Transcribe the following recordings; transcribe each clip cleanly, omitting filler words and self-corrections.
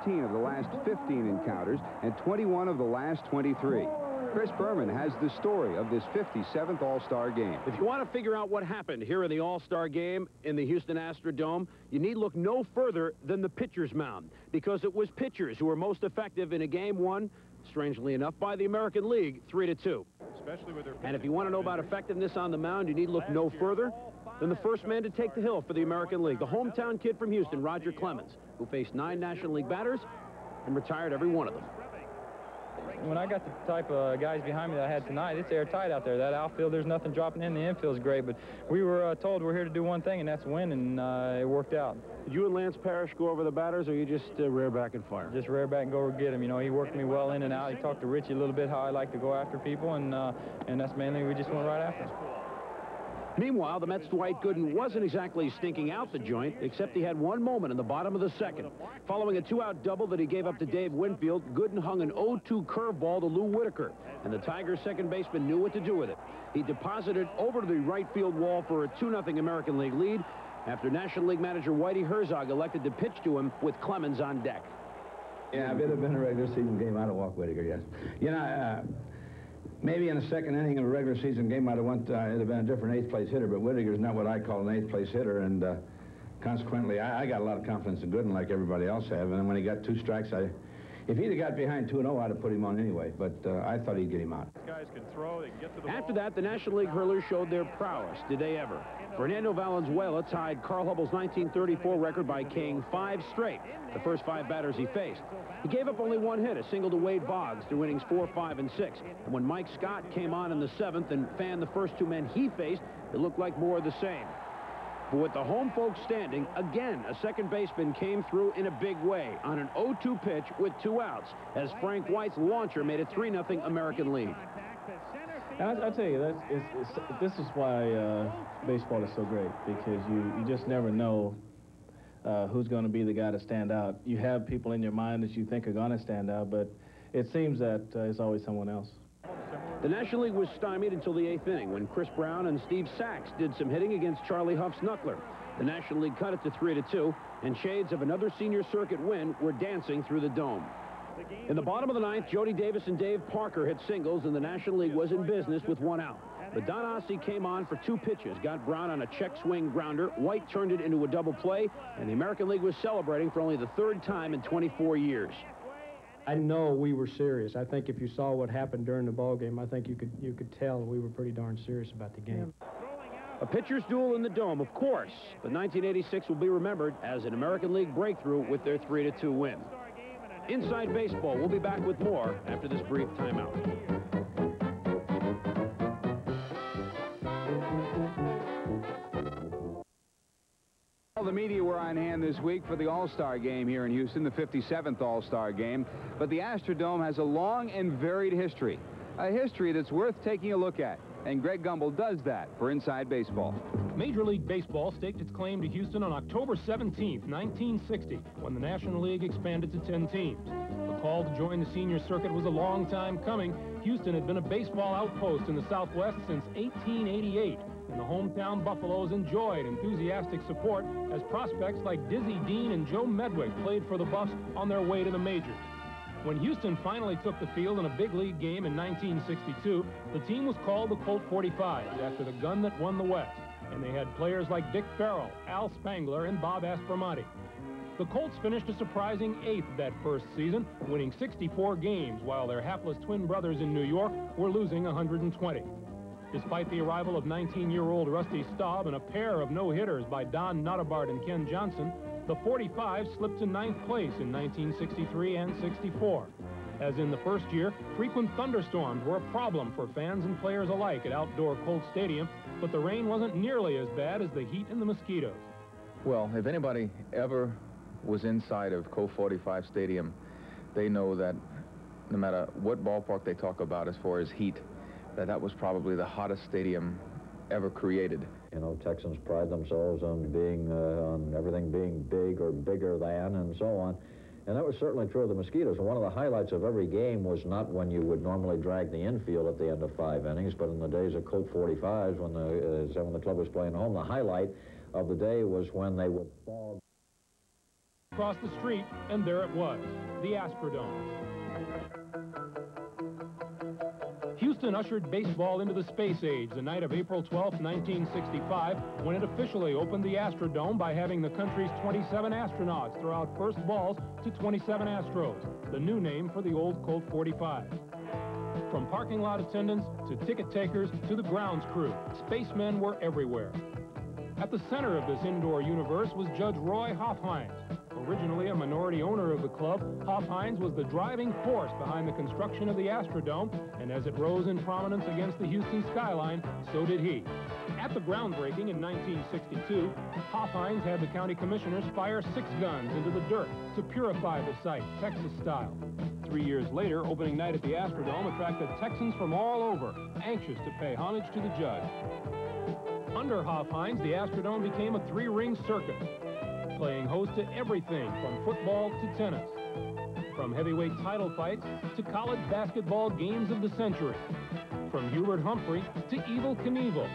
14 of the last 15 encounters and 21 of the last 23. Chris Berman has the story of this 57th All-Star game. If you want to figure out what happened here in the All-Star game in the Houston Astrodome, you need look no further than the pitcher's mound, because it was pitchers who were most effective in a game won, strangely enough, by the American League 3-2. And if you want to know about effectiveness on the mound, you need look no further than the first man to take the hill for the American League, the hometown kid from Houston, Roger Clemens, who faced 9 National League batters and retired every one of them. When I got the type of guys behind me that I had tonight, it's airtight out there. That outfield, there's nothing dropping in. The infield's great, but we were told we're here to do one thing, and that's win, and it worked out. Did you and Lance Parrish go over the batters, or you just rear back and fire? Just rear back and go get him. You know, he worked me well in and out. He talked to Richie a little bit how I like to go after people, and that's mainly we just went right after him. Meanwhile, the Mets' Dwight Gooden wasn't exactly stinking out the joint, except he had one moment in the bottom of the second. Following a 2-out double that he gave up to Dave Winfield, Gooden hung an 0-2 curveball to Lou Whitaker, and the Tigers' second baseman knew what to do with it. He deposited over to the right field wall for a 2-0 American League lead after National League manager Whitey Herzog elected to pitch to him with Clemens on deck. Yeah, if it had been a regular season game, I'd have walked Whitaker, yes. You know, maybe in the second inning of a regular season game, I'd have went, it'd have been a different eighth-place hitter, but Whitaker's not what I call an eighth-place hitter, and consequently, I got a lot of confidence in Gooden like everybody else have, and then when he got 2 strikes, if he'd have got behind 2-0, I'd have put him on anyway, but I thought he'd get him out. Guys can throw, they can get to the After ball. that, the National League hurlers showed their prowess. Did they ever? Fernando Valenzuela tied Carl Hubbell's 1934 record by King 5 straight, the first 5 batters he faced. He gave up only 1 hit, a single to Wade Boggs through innings 4, 5, and 6. And when Mike Scott came on in the 7th and fanned the first 2 men he faced, it looked like more of the same. But with the home folks standing, again, a second baseman came through in a big way on an 0-2 pitch with 2 outs, as Frank White's launcher made it 3-0 American lead. I tell you, this is why baseball is so great, because you just never know who's going to be the guy to stand out. You have people in your mind that you think are going to stand out, but it seems that it's always someone else. The National League was stymied until the 8th inning when Chris Brown and Steve Sachs did some hitting against Charlie Huff's Knuckler. The National League cut it to 3-2, and shades of another senior circuit win were dancing through the dome. In the bottom of the 9th, Jody Davis and Dave Parker hit singles, and the National League was in business with 1 out. But Don Ossie came on for 2 pitches, got Brown on a check swing grounder. White turned it into a double play, and the American League was celebrating for only the 3rd time in 24 years. I know we were serious. I think if you saw what happened during the ball game, I think you could tell we were pretty darn serious about the game. A pitcher's duel in the Dome, of course, but 1986 will be remembered as an American League breakthrough with their 3-2 win. Inside Baseball, we'll be back with more after this brief timeout. All the media were on hand this week for the All-Star game here in Houston, the 57th All-Star game. But the Astrodome has a long and varied history, a history that's worth taking a look at. And Greg Gumbel does that for Inside Baseball. Major League Baseball staked its claim to Houston on October 17, 1960, when the National League expanded to 10 teams. The call to join the senior circuit was a long time coming. Houston had been a baseball outpost in the Southwest since 1888, and the hometown Buffaloes enjoyed enthusiastic support as prospects like Dizzy Dean and Joe Medwick played for the Buffs on their way to the majors. When Houston finally took the field in a big league game in 1962, the team was called the Colt 45s after the gun that won the West, and they had players like Dick Farrell, Al Spangler, and Bob Aspromonte. The Colts finished a surprising 8th that first season, winning 64 games, while their hapless twin brothers in New York were losing 120. Despite the arrival of 19-year-old Rusty Staub and a pair of no-hitters by Don Nottebart and Ken Johnson, the 45 slipped to 9th place in 1963 and 64. As in the first year, frequent thunderstorms were a problem for fans and players alike at outdoor Colt Stadium, but the rain wasn't nearly as bad as the heat and the mosquitoes. Well, if anybody ever was inside of Colt 45 Stadium, they know that no matter what ballpark they talk about as far as heat, that was probably the hottest stadium ever created. You know, Texans pride themselves on being, on everything being big or bigger than and so on. And that was certainly true of the mosquitoes. And one of the highlights of every game was not when you would normally drag the infield at the end of 5 innings, but in the days of Colt 45s when the club was playing home, the highlight of the day was when they would fall across the street, and there it was, the Astrodome. Houston ushered baseball into the space age the night of April 12, 1965, when it officially opened the Astrodome by having the country's 27 astronauts throw out first balls to 27 Astros, the new name for the old Colt 45. From parking lot attendants to ticket takers to the grounds crew, spacemen were everywhere. At the center of this indoor universe was Judge Roy Hofheinz. Originally a minority owner of the club, Hofheinz was the driving force behind the construction of the Astrodome, and as it rose in prominence against the Houston skyline, so did he. At the groundbreaking in 1962, Hofheinz had the county commissioners fire 6 guns into the dirt to purify the site, Texas style. 3 years later, opening night at the Astrodome attracted Texans from all over, anxious to pay homage to the judge. Under Hofheinz, the Astrodome became a 3-ring circuit, playing host to everything from football to tennis, from heavyweight title fights to college basketball games of the century, from Hubert Humphrey to Evel Knievel,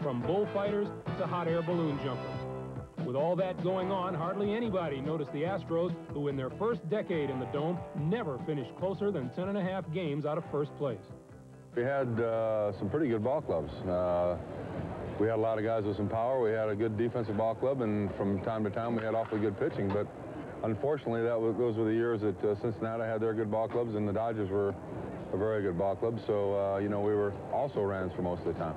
from bullfighters to hot air balloon jumpers. With all that going on, hardly anybody noticed the Astros, who in their first decade in the Dome never finished closer than 10.5 games out of first place. We had some pretty good ball clubs. We had a lot of guys with some power. We had a good defensive ball club, and from time to time we had awfully good pitching. But unfortunately, those were the years that Cincinnati had their good ball clubs, and the Dodgers were a very good ball club. So, you know, we were also Rams for most of the time.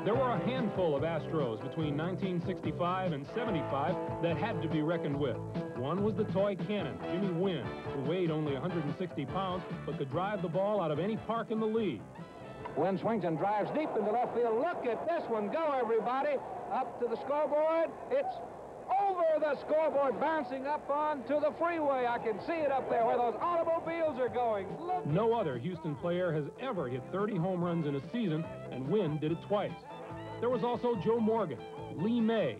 There were a handful of Astros between 1965 and 75 that had to be reckoned with. One was the toy cannon, Jimmy Wynn, who weighed only 160 pounds, but could drive the ball out of any park in the league. Wynn swings and drives deep into left field. Look at this one go, everybody. Up to the scoreboard. It's over the scoreboard, bouncing up onto the freeway. I can see it up there where those automobiles are going. Look. No other Houston player has ever hit 30 home runs in a season, and Wynn did it twice. There was also Joe Morgan, Lee May,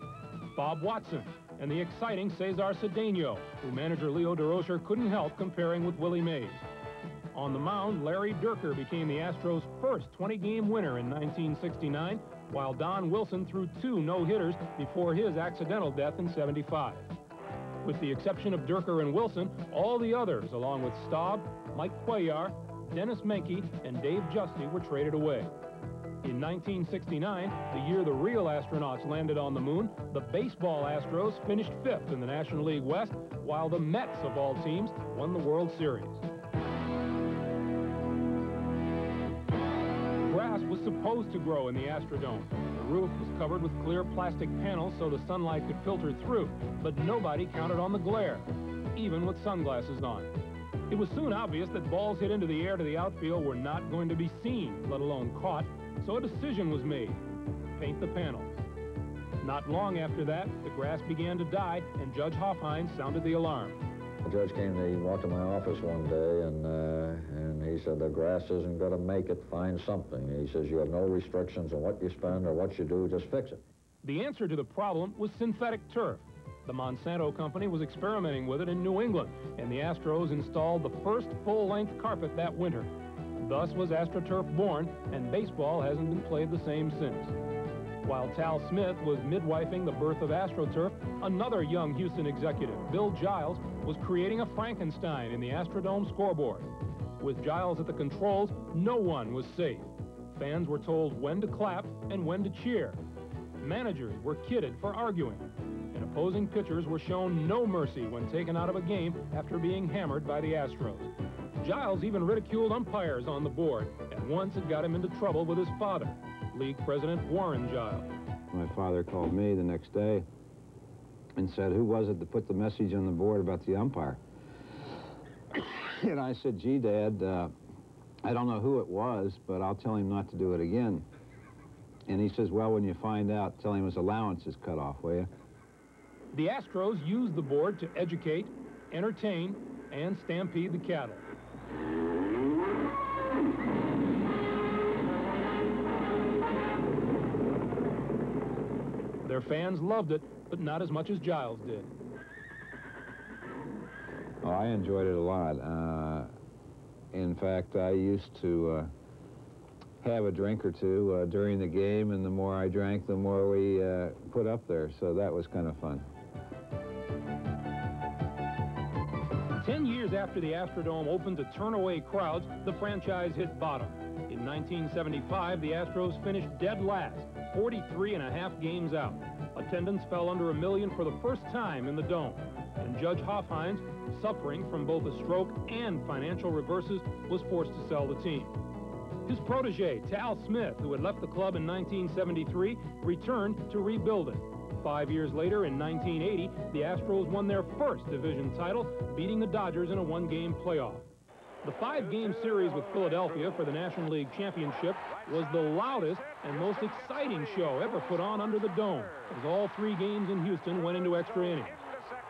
Bob Watson, and the exciting Cesar Cedeno, who manager Leo DeRocher couldn't help comparing with Willie Mays. On the mound, Larry Dierker became the Astros' first 20-game winner in 1969, while Don Wilson threw 2 no-hitters before his accidental death in '75. With the exception of Dierker and Wilson, all the others, along with Staub, Mike Cuellar, Dennis Menke, and Dave Justy, were traded away. In 1969, the year the real astronauts landed on the moon, the baseball Astros finished 5th in the National League West, while the Mets, of all teams, won the World Series. Grass was supposed to grow in the Astrodome. The roof was covered with clear plastic panels so the sunlight could filter through, but nobody counted on the glare, even with sunglasses on. It was soon obvious that balls hit into the air to the outfield were not going to be seen, let alone caught, so a decision was made: paint the panels. Not long after that, the grass began to die, and Judge Hofheinz sounded the alarm. The judge he walked to my office one day, and he said, the grass isn't going to make it, find something. He says, you have no restrictions on what you spend or what you do, just fix it. The answer to the problem was synthetic turf. The Monsanto company was experimenting with it in New England, and the Astros installed the first full-length carpet that winter. Thus was AstroTurf born, and baseball hasn't been played the same since. While Tal Smith was midwifing the birth of AstroTurf, another young Houston executive, Bill Giles, was creating a Frankenstein in the Astrodome scoreboard. With Giles at the controls, no one was safe. Fans were told when to clap and when to cheer. Managers were kidded for arguing, and opposing pitchers were shown no mercy when taken out of a game after being hammered by the Astros. Giles even ridiculed umpires on the board, and once it got him into trouble with his father, League President Warren Giles. My father called me the next day and said, who was it that put the message on the board about the umpire? And I said, gee, Dad, I don't know who it was, but I'll tell him not to do it again. And he says, well, when you find out, tell him his allowance is cut off, will you? The Astros used the board to educate, entertain, and stampede the cattle. Their fans loved it, but not as much as Giles did. Oh, I enjoyed it a lot. In fact, I used to have a drink or two during the game, and the more I drank, the more we put up there, so that was kind of fun. 10 years after the Astrodome opened to turn away crowds, the franchise hit bottom. In 1975, the Astros finished dead last, 43.5 games out. Attendance fell under 1 million for the first time in the Dome. And Judge Hofheinz, suffering from both a stroke and financial reverses, was forced to sell the team. His protege, Tal Smith, who had left the club in 1973, returned to rebuild it. 5 years later, in 1980, the Astros won their first division title, beating the Dodgers in a one-game playoff. The 5-game series with Philadelphia for the National League Championship was the loudest and most exciting show ever put on under the Dome, as all 3 games in Houston went into extra innings.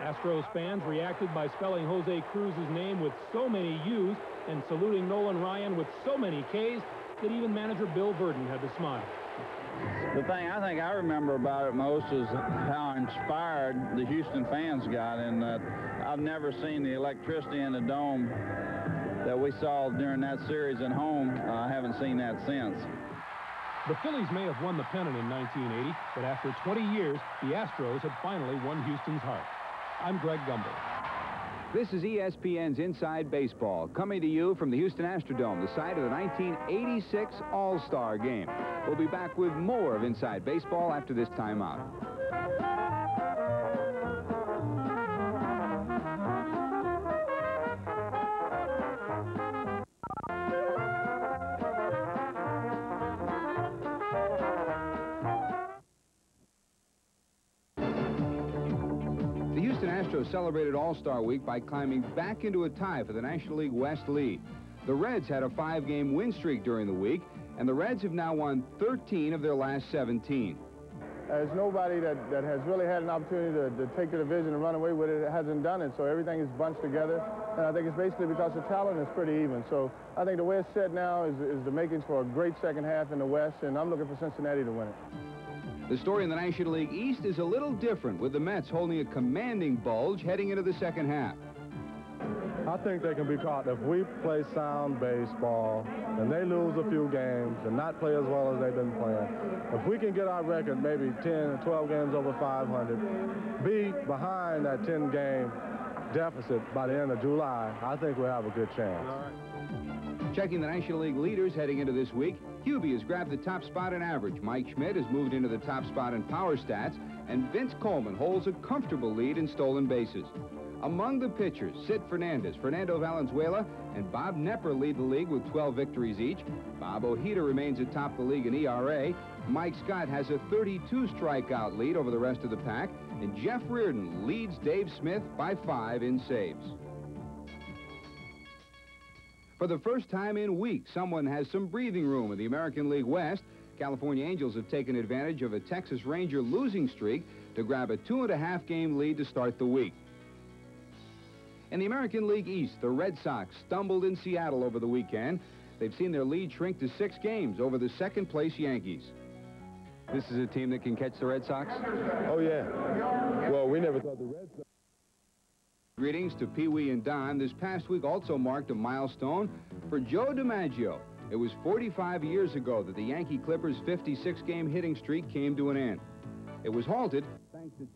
Astros fans reacted by spelling Jose Cruz's name with so many U's and saluting Nolan Ryan with so many K's that even manager Bill Verdon had to smile. The thing I think I remember about it most is how inspired the Houston fans got, and I've never seen the electricity in the Dome that we saw during that series at home. I haven't seen that since. The Phillies may have won the pennant in 1980, but after 20 years, the Astros had finally won Houston's heart. I'm Greg Gumbel. This is ESPN's Inside Baseball, coming to you from the Houston Astrodome, the site of the 1986 All-Star Game. We'll be back with more of Inside Baseball after this timeout. The Houston Astros celebrated All-Star Week by climbing back into a tie for the National League West lead. The Reds had a 5-game win streak during the week, and the Reds have now won 13 of their last 17. There's nobody that has really had an opportunity to take the division and run away with it. It hasn't done it, so everything is bunched together. And I think it's basically because the talent is pretty even. So I think the way it's set now is the makings for a great second half in the West, and I'm looking for Cincinnati to win it. The story in the National League East is a little different, with the Mets holding a commanding bulge heading into the second half. I think they can be caught if we play sound baseball and they lose a few games and not play as well as they've been playing. If we can get our record maybe 10 or 12 games over 500, be behind that 10-game deficit by the end of July, I think we'll have a good chance. Checking the National League leaders heading into this week, Hubie has grabbed the top spot in average. Mike Schmidt has moved into the top spot in power stats, and Vince Coleman holds a comfortable lead in stolen bases. Among the pitchers, Sid Fernandez, Fernando Valenzuela, and Bob Knepper lead the league with 12 victories each. Bob Ojeda remains atop the league in ERA. Mike Scott has a 32 strikeout lead over the rest of the pack, and Jeff Reardon leads Dave Smith by 5 in saves. For the first time in weeks, someone has some breathing room in the American League West. California Angels have taken advantage of a Texas Ranger losing streak to grab a 2.5-game lead to start the week. In the American League East, the Red Sox stumbled in Seattle over the weekend. They've seen their lead shrink to 6 games over the second-place Yankees. This is a team that can catch the Red Sox? Oh, yeah. Well, we never thought the Red Sox... Greetings to Pee Wee and Don. This past week also marked a milestone for Joe DiMaggio. It was 45 years ago that the Yankee Clippers' 56-game hitting streak came to an end. It was halted thanks to...